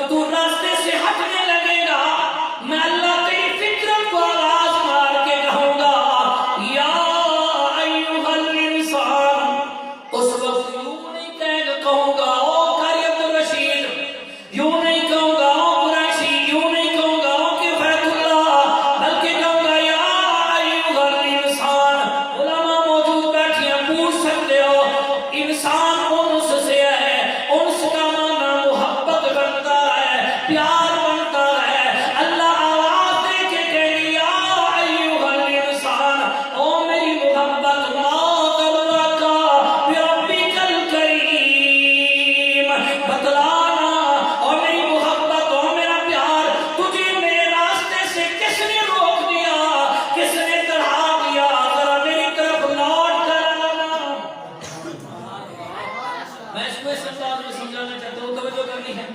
تو راستے سے ہٹنے لگے گا میں اللہ تیری فطرت کو آواز مار کے کہوں گا یا ایھا الانسان. اس وقت یوں نہیں کہوں گا او قاری عبدالرشید، یوں نہیں کہوں گا او قریشی، یوں نہیں کہوں گا او کفایت اللہ، بلکہ کہوں گا یا ایھا الانسان. علماء موجود بیٹھے ہیں، پوچھ سکتے ہو انسان انس سے ہے، انس کا معنی محبت بنتا ہے، پیار بنتا ہے. اللہ آواز دے کے کہہ دیا ایھا الانسان، او میری محبت ما غرک بربک الکریم، بتلانا او میری محبت او میرا پیار تجھے میرے راستے سے کس نے روک دیا، کس نے چڑھا دیا، ذرا میری طرف لوٹ کر آنا. میں اس کو اس انداز میں سمجھانا چاہتا ہوں، توجہ کرنی ہے.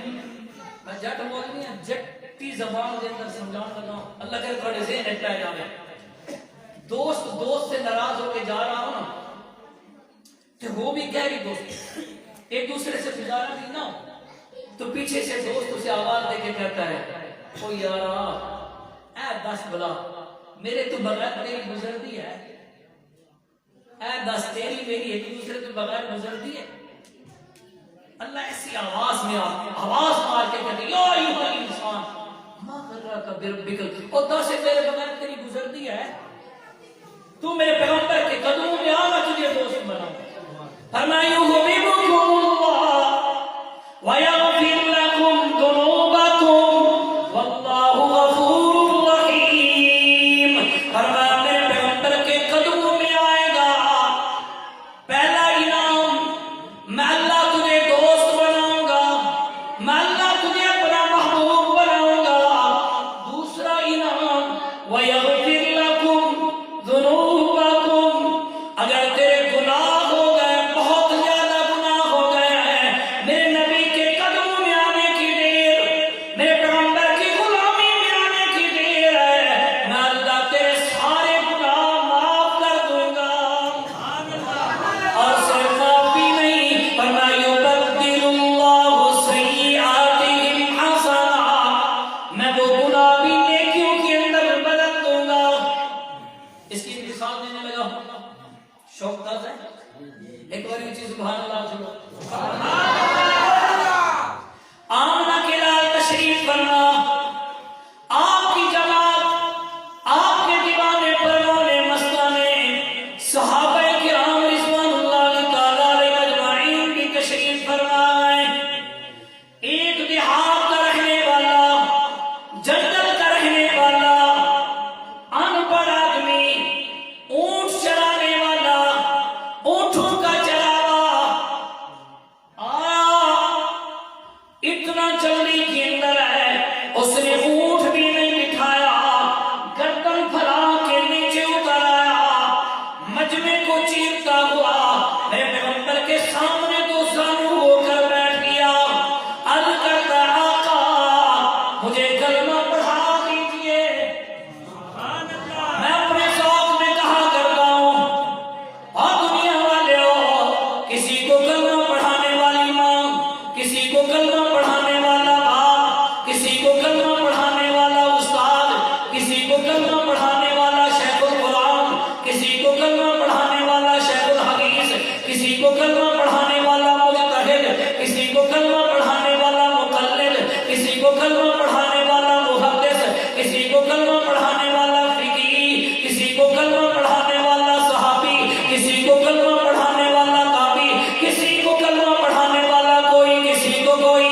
میں جٹ بولنی ہے، جٹی زبان کے اندر سمجھانا لگا ہوں. اللہ کرے تھوڑے ذہن ہٹا جائے. دوست سے ناراض ہو کے جا رہا ہوں نا، کہ وہ بھی گہری دوست، ایک دوسرے سے گزارا بھی نہ ہو، تو پیچھے سے دوست اسے آواز دے کے کہتا ہے او یارا اے دس بلا میرے تو بغیر تیری گزرتی ہے، اے دس تیری میری ایک دوسرے تو بغیر گزرتی ہے. اللہ ایسی آواز میں آواز مار کے کہتے یا ایھا الانسان ما غرک بربک، اور دس میرے بغیر تیری گزرتی ہے، تو میرے پیغمبر کے قدموں میں آ، میں تجھے دوست بناؤں. فرمایا یحببکم اللہ ویغفر لکم ذنوبکم واللہ غفور رحیم. فرمایا میرے پیغمبر کے قدموں میں آئے گا پہلا انعام، میں اللہ تجھے دوست بناؤں گا، میں اللہ تجھے اپنا محبوب بناؤں گا. دوسرا انعام وَيَغْفِرْ لَكُمْ ذُنُوبَكُمْ، اگر تیرے گناہ ہو گئے، بہت زیادہ گناہ ہو گئے ہیں، میرے نبی کے قدموں میں آنے کی دیر، میرے پیغمبر کی غلامی میں آنے کی دیر ہے، میں اللہ تیرے سارے گناہ معاف کر دوں گا. اور صرف معاف بھی نہیں، فرمایا یبدل اللہ سیئاتہم حسنات، میں وہ گناہ بھی نیکیوں کے اندر بدل دوں گا. اس کی مثال دینے لگا ہوں، شوق تازہ ہے. ایک بار یہ چیز سبحان اللہ سنو. آمنہ کے لال تشریف فرما، آپ کی جماعت، آپ کے دیوانے پروانے مستانے صحابہ کرام رضوان اللہ تعالیٰ علیہ اجمعین بھی تشریف فرمائے. ایک دیہات کا رہنے والا، جنگل کا رہنے والا، ان پڑھ آدمی، اونٹ چرانے والا، اونٹوں کا چراوا آیا، اتنا جلدی کے اندر ہے، اس نے اونٹ بھی نہیں بٹھایا، گردن پھیلا کے نیچے اتر آیا، مجمع کو چیرتا ہوا میرے پیغمبر کے سامنے دو زانو ہو کر بیٹھ گیا. عرض کرتا آقا مجھے کلمہ پڑھا دیجئے. میں اپنے ذوق میں کہا کرتا ہوں اور دنیا والے ہو، کسی کو کلمہ پڑھانے والی ماں، کسی کو کلمہ پڑھانے والا باپ، کسی کو کلمہ پڑھانے والا استاد، کسی کو کلمہ پڑھانے والا شیخ القرآن، کسی کو کلمہ پڑھانے والا شیخ الحدیث، کسی کو کلمہ پڑھانے والا مجتہد، کسی کو کلمہ پڑھانے والا مقلد، کسی کو کلمہ پڑھانے والا محدث، کسی کو کلمہ پڑھانے والا فقیہ، کسی کو کلمہ پڑھانے والا صحابی، کسی کو کلمہ پڑھانے والا تابعی، کسی کو کلمہ پڑھانے والا کوئی، کسی کو کوئی.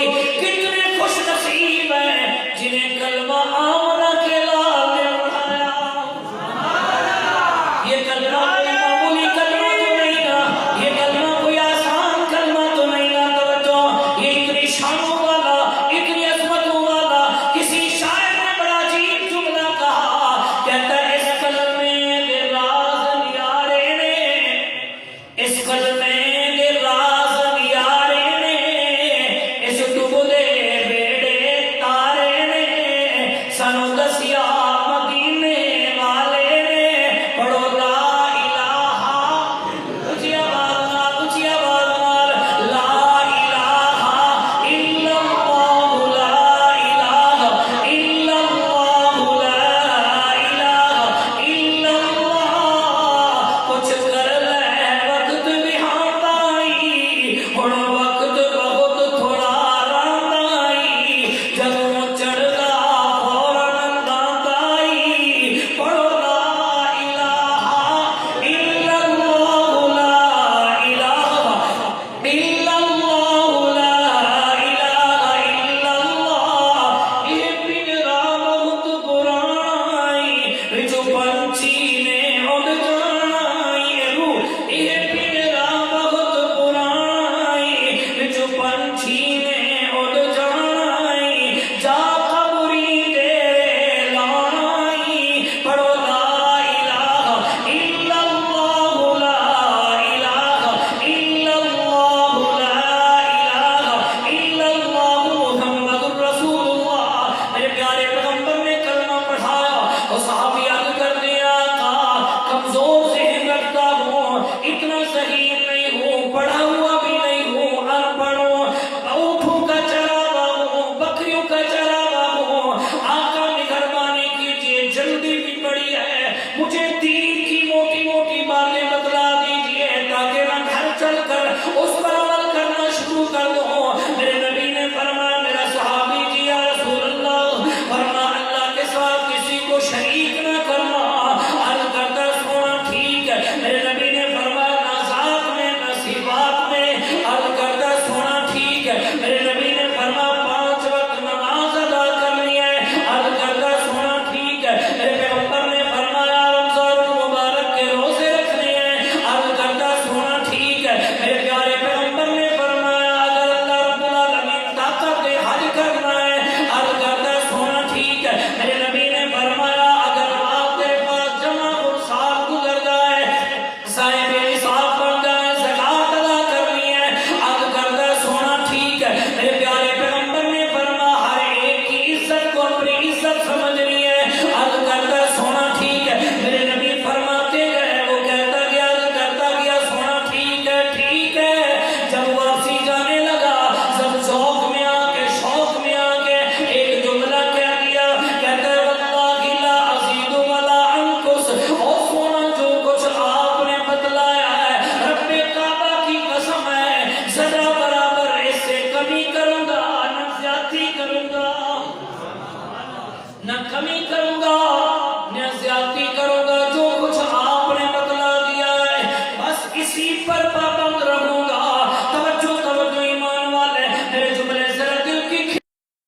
نہ کمی کروں گا